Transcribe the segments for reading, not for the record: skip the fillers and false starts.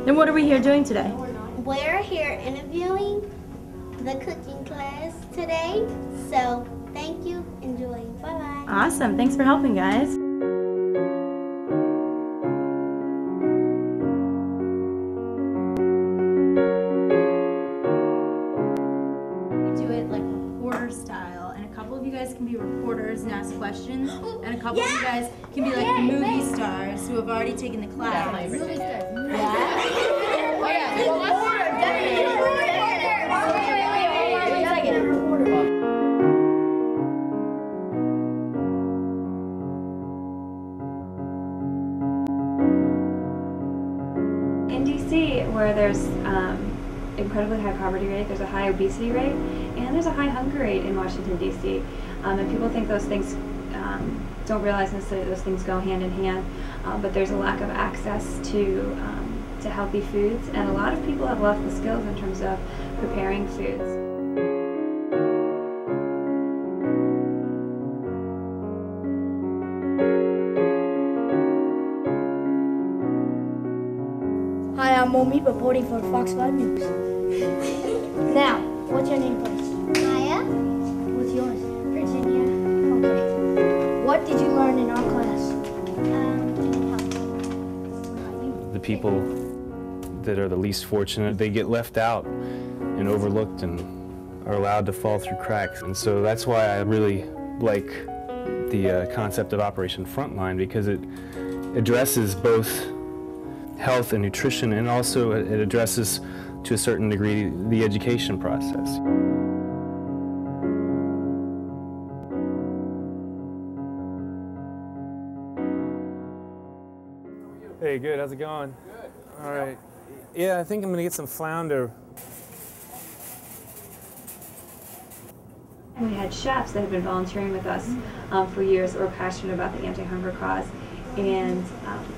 And what are we here doing today? We're here interviewing the cooking class today. So thank you. Enjoy. Bye-bye. Awesome. Thanks for helping, guys. Do it like reporter style, and a couple of you guys can be reporters and ask questions, and a couple of you guys can be like movie stars who have already taken the class. Movie stars. In DC, where there's incredibly high poverty rate, there's a high obesity rate, and there's a high hunger rate in Washington, D.C. And people think those things, don't realize necessarily those things go hand in hand, but there's a lack of access to healthy foods, and a lot of people have lost the skills in terms of preparing foods. Hi, I'm Momi, reporting for Fox 5 News. Now, what's your name, please? Maya. What's yours? Virginia. Okay. What did you learn in our class? The people that are the least fortunate, they get left out and overlooked and are allowed to fall through cracks. And so that's why I really like the concept of Operation Frontline, because it addresses both health and nutrition, and also it addresses, to a certain degree, the education process. Hey, good, how's it going? Good. All right. Yeah, I think I'm gonna get some flounder. We had chefs that had been volunteering with us for years that were passionate about the anti-hunger cause, and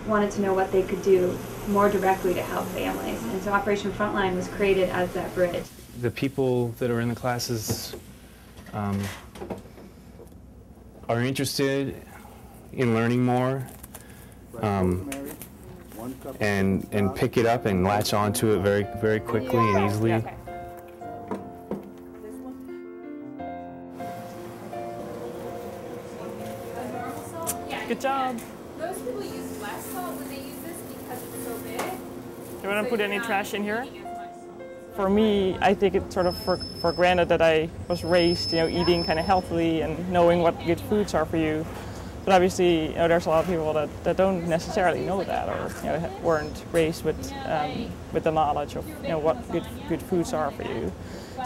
wanted to know what they could do more directly to help families. And so Operation Frontline was created as that bridge. The people that are in the classes are interested in learning more, and pick it up and latch onto it very quickly and easily. Okay. Good job. Most people use less salt when they use this because it's so big. Do you want to put any trash in here? For me, I take it sort of for granted that I was raised, eating kind of healthily and knowing what good foods are for you. But obviously, there's a lot of people that don't necessarily know that, or weren't raised with the knowledge of what good foods are for you.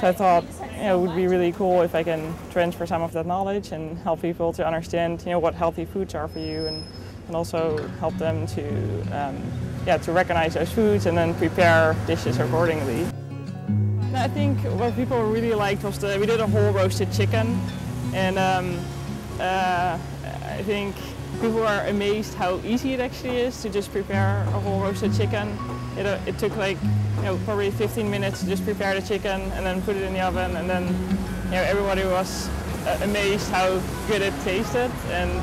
So I thought it would be really cool if I can transfer some of that knowledge and help people to understand what healthy foods are for you, and also help them to recognize those foods and then prepare dishes accordingly. I think what people really liked was we did a whole roasted chicken, and I think people are amazed how easy it actually is to just prepare a whole roasted chicken. It took like probably 15 minutes to just prepare the chicken and then put it in the oven, and then everybody was amazed how good it tasted, and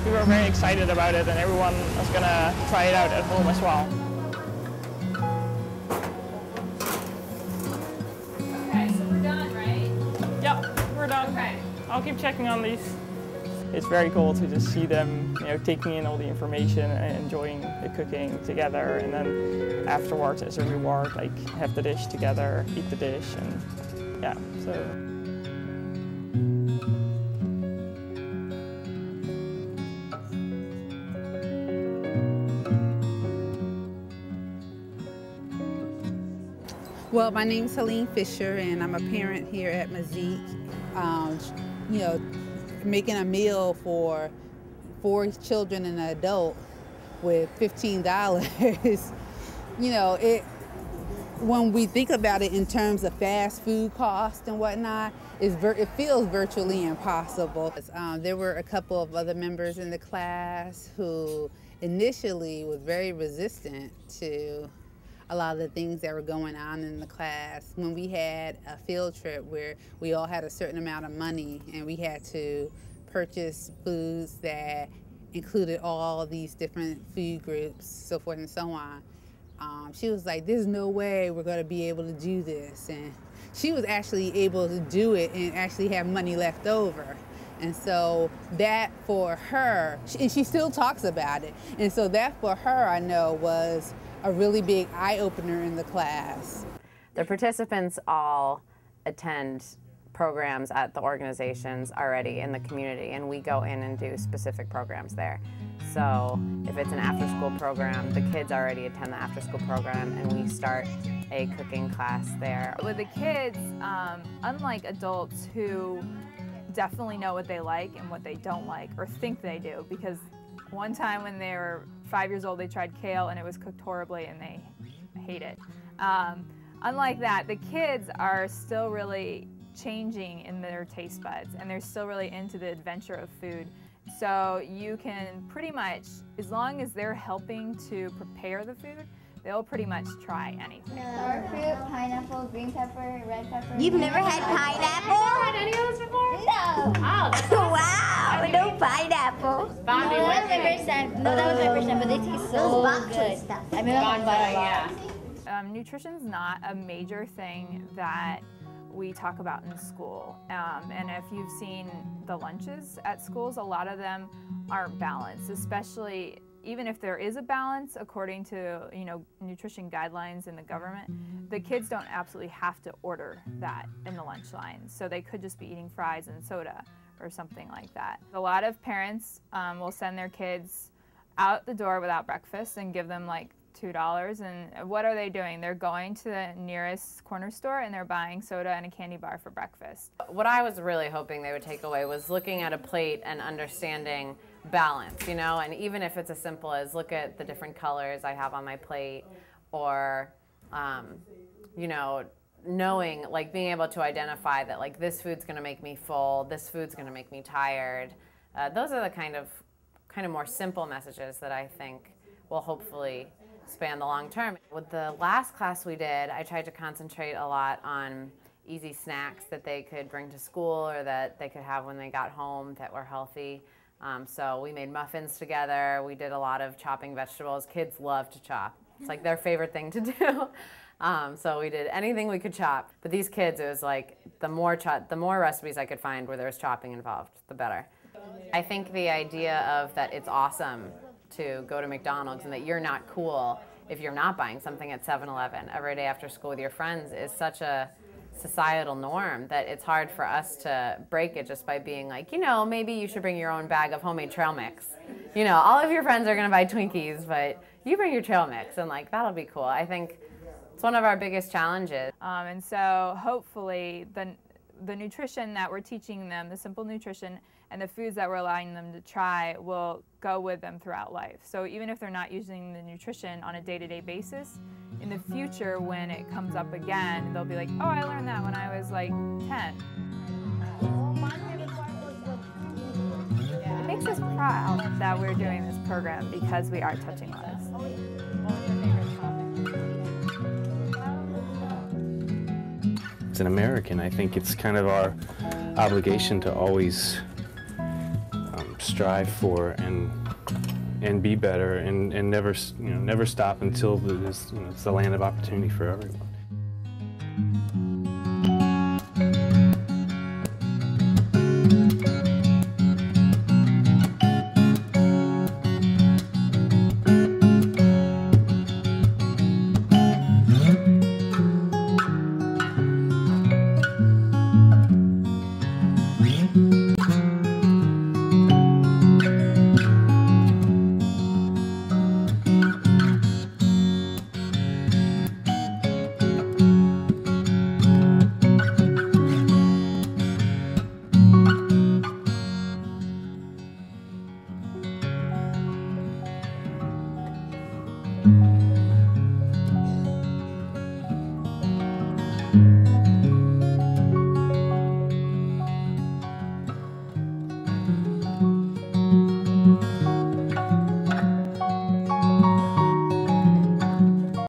we were very excited about it, and everyone was gonna try it out at home as well. Okay, so we're done, right? Yeah, we're done. Okay. I'll keep checking on these. It's very cool to just see them, taking in all the information and enjoying the cooking together, and then afterwards, as a reward, like have the dish together, eat the dish, and yeah, so. Well, my name is Helene Fisher, and I'm a parent here at Mazik. Making a meal for 4 children and an adult with $15, when we think about it in terms of fast food cost and whatnot, it feels virtually impossible. There were a couple of other members in the class who initially was very resistant to a lot of the things that were going on in the class. When we had a field trip where we all had a certain amount of money and we had to purchase foods that included all these different food groups, so forth and so on, She was like, there's no way we're going to be able to do this. And she was actually able to do it and actually have money left over. And so that for her, and she still talks about it, and so that for her, I know, was a really big eye-opener in the class. The participants all attend programs at the organizations already in the community, and we go in and do specific programs there. So if it's an after-school program, the kids already attend the after-school program, and we start a cooking class there. With the kids, unlike adults who definitely know what they like and what they don't like, or think they do, because one time when they were 5 years old, they tried kale and it was cooked horribly and they hate it. Unlike that, the kids are still really changing in their taste buds, and they're still really into the adventure of food. So you can pretty much, as long as they're helping to prepare the food, they'll pretty much try anything. Sour fruit, pineapple, green pepper, red pepper. You've never had pineapple? Never had any of those before? No. Oh, wow, no pineapple. No, that was my first time. No, that was my first time, but they taste so good. Stuff. I mean, I'm by a lot. Nutrition's not a major thing that we talk about in school. And if you've seen the lunches at schools, a lot of them aren't balanced, especially even if there is a balance according to, you know, nutrition guidelines in the government. The kids don't absolutely have to order that in the lunch line, so they could just be eating fries and soda or something like that. A lot of parents will send their kids out the door without breakfast and give them like $2, and what are they doing? They're going to the nearest corner store and they're buying soda and a candy bar for breakfast. What I was really hoping they would take away was looking at a plate and understanding balance, you know, and even if it's as simple as look at the different colors I have on my plate, or you know, knowing, like being able to identify that like this food's going to make me full, this food's going to make me tired. Those are the kind of more simple messages that I think will hopefully span the long term. With the last class we did, I tried to concentrate a lot on easy snacks that they could bring to school or that they could have when they got home that were healthy. So we made muffins together. We did a lot of chopping vegetables. Kids love to chop. It's like their favorite thing to do. So we did anything we could chop. But these kids, it was like the more recipes I could find where there was chopping involved, the better. I think the idea of that it's awesome to go to McDonald's and that you're not cool if you're not buying something at 7-Eleven every day after school with your friends is such a societal norm that it's hard for us to break it just by being like, you know, maybe you should bring your own bag of homemade trail mix. You know, all of your friends are going to buy Twinkies, but you bring your trail mix, and like that'll be cool. I think it's one of our biggest challenges. And so hopefully the nutrition that we're teaching them, the simple nutrition, and the foods that we're allowing them to try will go with them throughout life. So even if they're not using the nutrition on a day-to-day basis, in the future when it comes up again, they'll be like, oh, I learned that when I was like 10. It makes us proud that we're doing this program because we are touching lives. As an American, I think it's kind of our obligation to always strive for and be better and never never stop until it's the land of opportunity for everyone.